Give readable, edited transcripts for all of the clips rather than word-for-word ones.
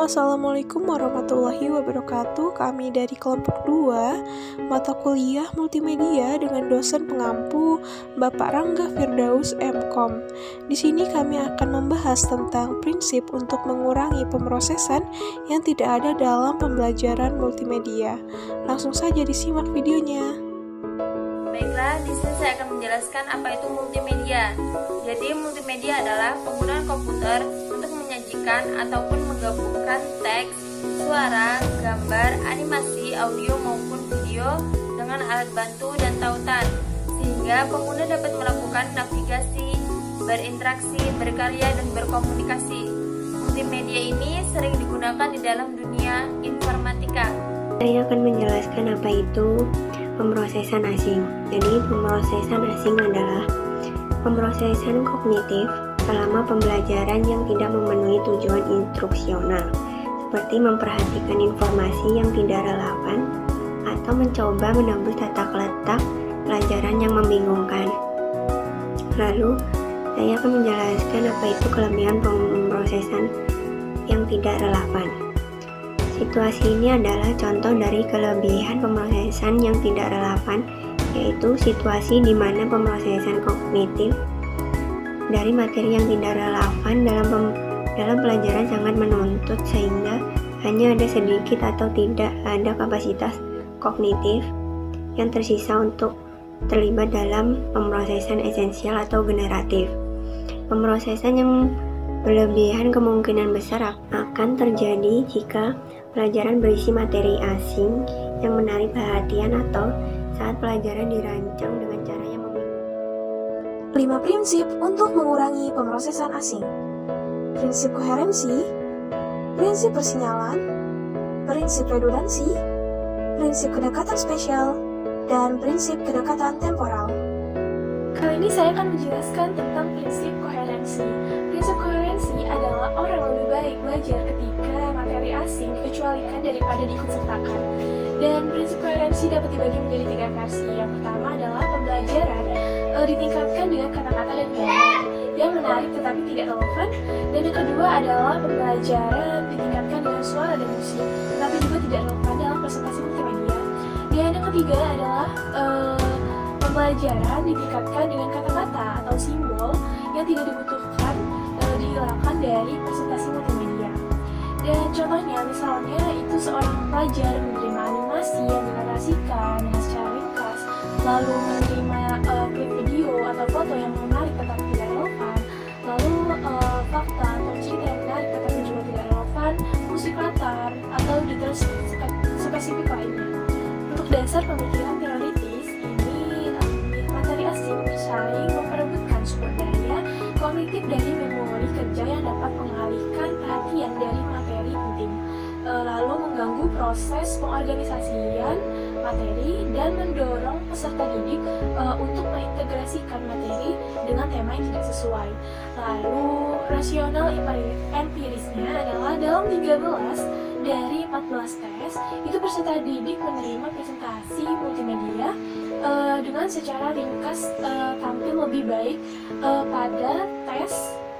Halo, Assalamualaikum warahmatullahi wabarakatuh. Kami dari kelompok 2 mata kuliah multimedia dengan dosen pengampu Bapak Rangga Firdaus MKom. Di sini kami akan membahas tentang prinsip untuk mengurangi pemrosesan yang tidak ada dalam pembelajaran multimedia. Langsung saja disimak videonya. Baiklah, di sini saya akan menjelaskan apa itu multimedia. Jadi, multimedia adalah penggunaan komputer untuk menyajikan ataupun menggabungkan teks, suara, gambar, animasi, audio maupun video dengan alat bantu dan tautan, sehingga pengguna dapat melakukan navigasi, berinteraksi, berkarya, dan berkomunikasi. Multimedia ini sering digunakan di dalam dunia informatika. Saya akan menjelaskan apa itu pemrosesan asing. Jadi, pemrosesan asing adalah pemrosesan kognitif selama pembelajaran yang tidak memenuhi tujuan instruksional, seperti memperhatikan informasi yang tidak relevan atau mencoba menembus tata letak pelajaran yang membingungkan. Lalu, saya akan menjelaskan apa itu kelebihan pemrosesan yang tidak relevan. Situasi ini adalah contoh dari kelebihan pemrosesan yang tidak relevan, yaitu situasi di mana pemrosesan kognitif dari materi yang tidak relevan dalam pelajaran sangat menuntut, sehingga hanya ada sedikit atau tidak ada kapasitas kognitif yang tersisa untuk terlibat dalam pemrosesan esensial atau generatif. Pemrosesan yang berlebihan kemungkinan besar akan terjadi jika pelajaran berisi materi asing yang menarik perhatian atau saat pelajaran dirancang dengan cara yang membingungkan. 5 prinsip untuk mengurangi pemrosesan asing. Prinsip koherensi, prinsip persinyalan, prinsip redundansi, prinsip kedekatan spesial, dan prinsip kedekatan temporal. Kali ini saya akan menjelaskan tentang prinsip koherensi. Prinsip koherensi adalah orang lebih baik belajar ketika materi asing dikecualikan daripada diikutsertakan. Dan prinsip koherensi dapat dibagi menjadi 3 versi. Yang pertama adalah pembelajaran ditingkatkan dengan kata-kata dan gambar yang menarik tetapi tidak relevan. Dan yang kedua adalah pembelajaran ditingkatkan dengan suara dan musik tetapi juga tidak relevan dalam presentasi multimedia. Dan yang ketiga adalah pembelajaran ditingkatkan dengan kata-kata atau simbol yang tidak dibutuhkan dihilangkan dari presentasi multimedia. Dan contohnya misalnya itu seorang pelajar menerima animasi yang dinarasikan dengan secara ringkas, lalu menerima klip video atau foto yang menarik tetapi tidak relevan, lalu fakta atau cerita yang menarik tetapi juga tidak relevan, musik latar atau detail spesifik lainnya. Untuk dasar pemikiran teoritis ini, materi asing saling memperebutkan sumber daya kognitif dari memori kerja yang dapat mengalihkan perhatian dari materi penting, lalu mengganggu proses pengorganisasian materi dan mendorong peserta didik untuk mengintegrasikan materi dengan tema yang tidak sesuai. Lalu rasional empirisnya adalah dalam 13 dari 14 tes itu peserta didik menerima presentasi multimedia dengan secara ringkas tampil lebih baik pada tes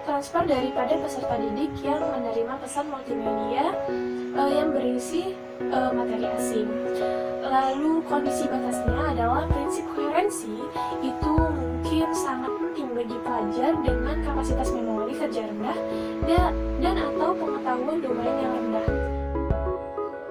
transfer daripada peserta didik yang menerima pesan multimedia yang berisi materi asing. Lalu kondisi batasnya adalah prinsip koherensi itu mungkin sangat penting bagi pelajar dengan kapasitas memori kerja rendah dan atau pengetahuan domain yang rendah.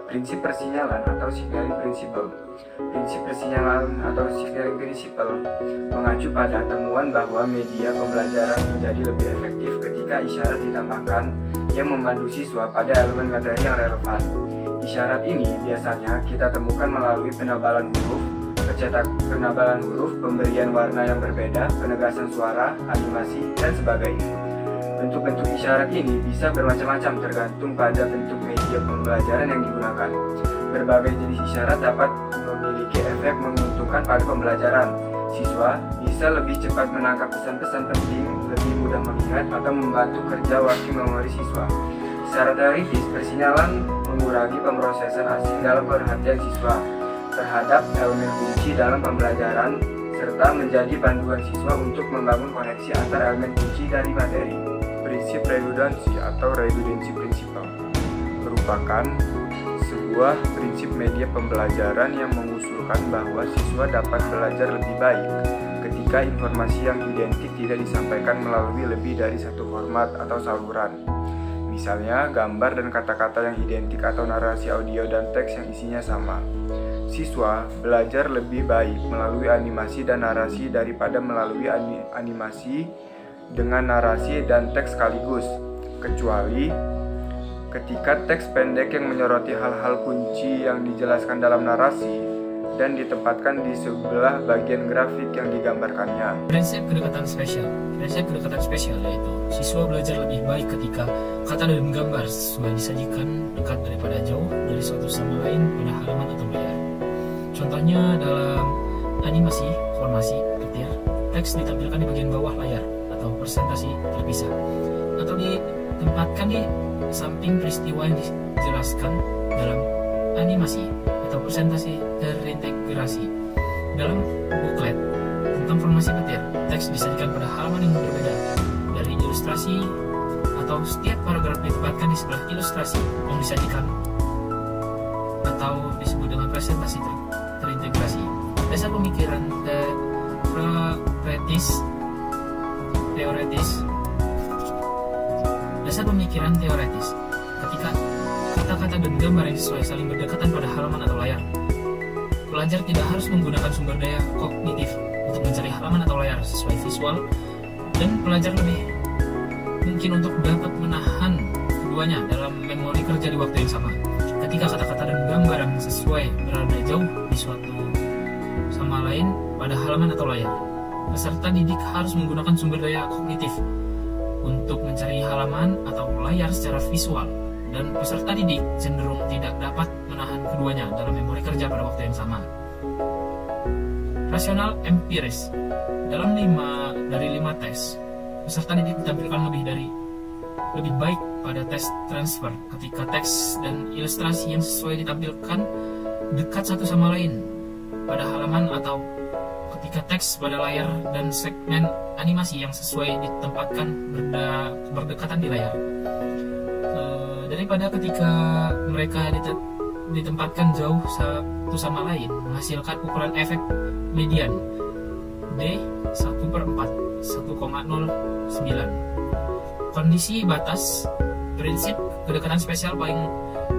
Prinsip persinyalan atau signaling principle. Prinsip persinyalan atau signaling principle mengacu pada temuan bahwa media pembelajaran menjadi lebih efektif ketika isyarat ditambahkan yang membantu siswa pada elemen materi yang relevan. Isyarat ini biasanya kita temukan melalui penebalan huruf, pemberian warna yang berbeda, penegasan suara, animasi, dan sebagainya. Bentuk-bentuk isyarat ini bisa bermacam-macam tergantung pada bentuk media pembelajaran yang digunakan. Berbagai jenis isyarat dapat memiliki efek menguntungkan pada pembelajaran. Siswa bisa lebih cepat menangkap pesan-pesan penting, lebih mudah mengingat, atau membantu kerja working memory siswa. Secara teoritis, persinyalan mengurangi pemrosesan asing dalam perhatian siswa terhadap elemen kunci dalam pembelajaran, serta menjadi panduan siswa untuk membangun koneksi antar elemen kunci dari materi. Prinsip redundansi atau redundancy principle. merupakan sebuah prinsip media pembelajaran yang mengusulkan bahwa siswa dapat belajar lebih baik ketika informasi yang identik tidak disampaikan melalui lebih dari satu format atau saluran. Misalnya, gambar dan kata-kata yang identik atau narasi audio dan teks yang isinya sama. Siswa belajar lebih baik melalui animasi dan narasi daripada melalui animasi dengan narasi dan teks sekaligus, kecuali ketika teks pendek yang menyoroti hal-hal kunci yang dijelaskan dalam narasi dan ditempatkan di sebelah bagian grafik yang digambarkannya. Prinsip kedekatan spesial. Prinsip kedekatan spesial yaitu siswa belajar lebih baik ketika kata dan gambar sesuai disajikan dekat daripada jauh dari suatu sama lain pada halaman atau layar. Contohnya dalam animasi, formasi, petir, teks ditampilkan di bagian bawah layar atau presentasi terpisah, atau ditempatkan di samping peristiwa yang dijelaskan dalam animasi atau presentasi terintegrasi. Dalam buklet tentang formasi petir, teks disajikan pada halaman yang berbeda dari ilustrasi, atau setiap paragraf ditempatkan di sebelah ilustrasi yang disajikan atau disebut dengan presentasi terintegrasi. Dasar pemikiran Dasar pemikiran teoretis. Ketika kata-kata dan gambar yang sesuai saling berdekatan pada halaman atau layar, pelajar tidak harus menggunakan sumber daya kognitif untuk mencari halaman atau layar sesuai visual, dan pelajar lebih mungkin untuk dapat menahan keduanya dalam memori kerja di waktu yang sama. Ketika kata-kata dan gambar yang sesuai berada jauh di suatu sama lain pada halaman atau layar, peserta didik harus menggunakan sumber daya kognitif untuk mencari halaman atau layar secara visual, dan peserta didik cenderung tidak dapat menahan keduanya dalam memori kerja pada waktu yang sama. Rasional empiris. Dalam 5 dari 5 tes, peserta didik ditampilkan lebih baik pada tes transfer ketika teks dan ilustrasi yang sesuai ditampilkan dekat satu sama lain pada halaman, atau ketika teks pada layar dan segmen animasi yang sesuai ditempatkan berdekatan di layar, daripada ketika mereka ditempatkan jauh satu sama lain, menghasilkan ukuran efek median D1/4, 1,09. Kondisi batas. Prinsip kedekatan spesial paling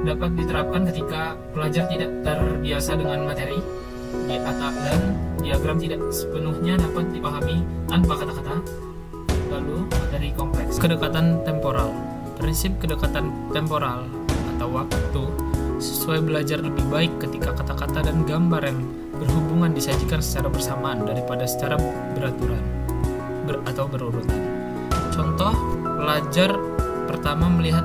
dapat diterapkan ketika pelajar tidak terbiasa dengan materi di atas dan diagram tidak sepenuhnya dapat dipahami tanpa kata-kata. Lalu materi kompleks. Kedekatan temporal. Prinsip kedekatan temporal atau waktu. Sesuai belajar lebih baik ketika kata-kata dan gambar yang berhubungan disajikan secara bersamaan daripada secara beraturan atau berurutan. Contoh, pelajar pertama melihat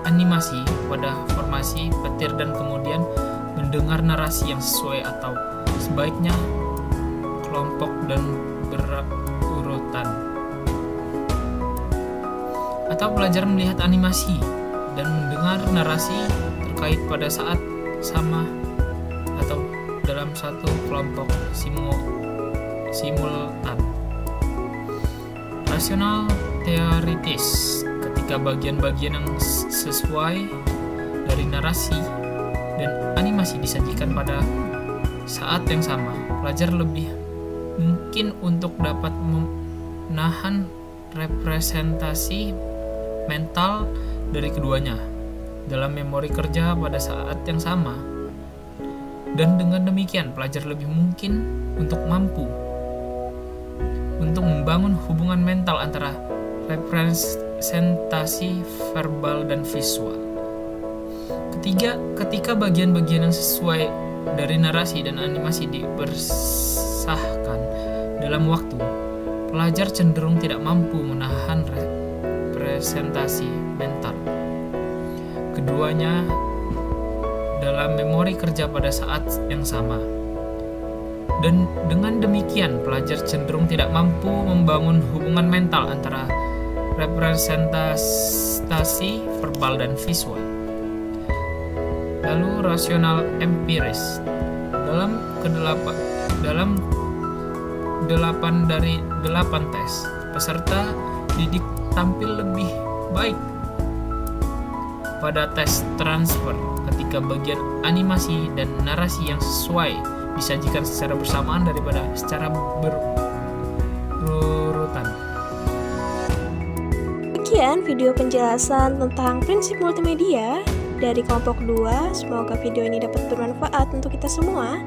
animasi pada formasi petir dan kemudian mendengar narasi yang sesuai atau sebaiknya kelompok dan berurutan. Atau pelajar melihat animasi dan mendengar narasi terkait pada saat sama atau dalam satu kelompok simultan. Rasional teoritis. Ketika bagian-bagian yang sesuai dari narasi dan animasi disajikan pada saat yang sama, pelajar lebih mungkin untuk dapat menahan representasi mental dari keduanya dalam memori kerja pada saat yang sama. Dan dengan demikian, pelajar lebih mungkin untuk mampu untuk membangun hubungan mental antara representasi verbal dan visual. Ketiga, ketika bagian-bagian yang sesuai dari narasi dan animasi dipersahkan dalam waktu, pelajar cenderung tidak mampu menahan representasi mental keduanya dalam memori kerja pada saat yang sama. Dan dengan demikian, pelajar cenderung tidak mampu membangun hubungan mental antara representasi verbal dan visual. Lalu rasional empiris. Dalam 8 dari 8 tes, peserta didik tampil lebih baik pada tes transfer ketika bagian animasi dan narasi yang sesuai disajikan secara bersamaan daripada secara berurutan. Sekian video penjelasan tentang prinsip multimedia dari kelompok 2. Semoga video ini dapat bermanfaat untuk kita semua.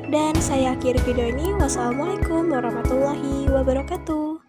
Dan saya akhiri video ini. Wassalamualaikum warahmatullahi wabarakatuh.